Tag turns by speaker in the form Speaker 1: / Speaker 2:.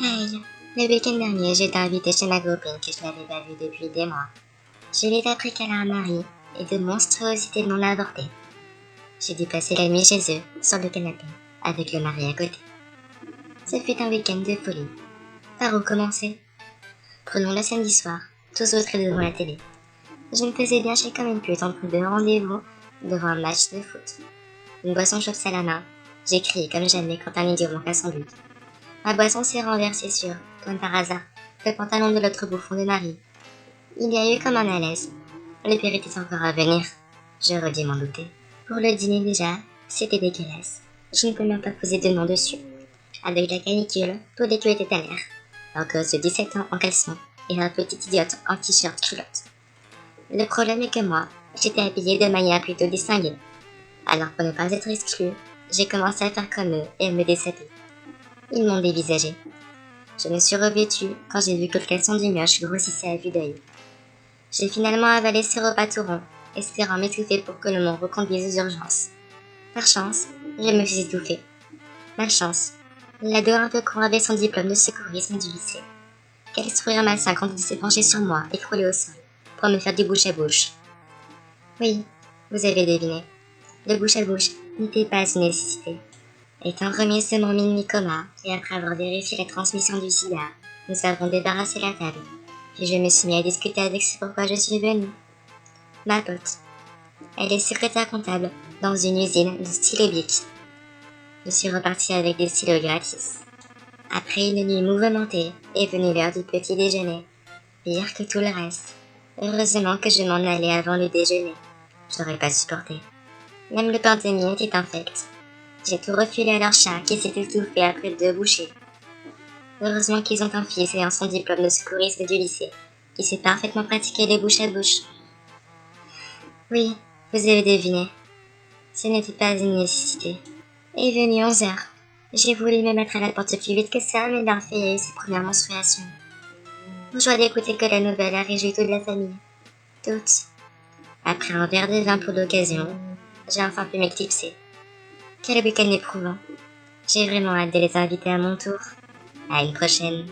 Speaker 1: Hey, le week-end dernier, j'étais invitée chez ma copine que je n'avais pas vue depuis des mois. Je lui ai appris qu'elle a un mari et de monstruosités non avortées. J'ai dû passer la nuit chez eux, sur le canapé, avec le mari à côté. Ce fut un week-end de folie. Par où commencer? Prenons le samedi soir, tous autres devant la télé. Je me faisais bien chier comme une pute entre deux rendez-vous devant un match de foot. Une boisson chaude à la main, j'ai crié comme jamais quand un idiot manqua son but. Ma boisson s'est renversée sur, comme par hasard, le pantalon de l'autre bouffon de Marie. Il y a eu comme un malaise. Le pire était encore à venir. J'aurais dû m'en douter. Pour le dîner déjà, c'était dégueulasse. Je ne peux même pas poser de nom dessus. Avec la canicule, tous les queues étaient à l'air. Un gosse de 17 ans en caleçon et un petit idiote en t-shirt culotte. Le problème est que moi, j'étais habillée de manière plutôt distinguée. Alors pour ne pas être exclue, j'ai commencé à faire comme eux et à me dessaper. Ils m'ont dévisagé. Je me suis revêtue quand j'ai vu que le caleçon du mioche grossissait à vue d'œil. J'ai finalement avalé ce repas tout rond, espérant m'étouffer pour que l'on me reconduise aux urgences. Par chance, je me suis étouffée. Malchance, l'ado un peu con avait son diplôme de secourisme du lycée. Quel sourire malsain quand il s'est penché sur moi, écroulé au sol, pour me faire du bouche à bouche. Oui, vous avez deviné. Le bouche à bouche n'était pas une nécessité. Étant remis ce mon mini-coma, et après avoir vérifié la transmission du sida, nous avons débarrassé la table. Puis je me suis mis à discuter avec ce pourquoi je suis venue. Ma pote. Elle est secrétaire comptable dans une usine de stylo bic. Je suis repartie avec des stylos gratis. Après une nuit mouvementée est venue l'heure du petit déjeuner. Pire que tout le reste. Heureusement que je m'en allais avant le déjeuner. J'aurais pas supporté. Même le pain de mie était infect. J'ai tout refilé à leur chat qui s'est étouffé après 2 bouchées. Heureusement qu'ils ont un fils ayant son diplôme de secouriste du lycée, qui sait parfaitement pratiquer les bouches à bouche. Oui, vous avez deviné. Ce n'était pas une nécessité. Est venu 11 heures. J'ai voulu me mettre à la porte plus vite que ça, mais l'enfant a eu ses premières menstruations. Joie d'écouter que la nouvelle a réjoui toute la famille. Toutes. Après un verre de vin pour l'occasion, j'ai enfin pu m'éclipser. Quel week-end éprouvant. J'ai vraiment hâte de les inviter à mon tour. À une prochaine.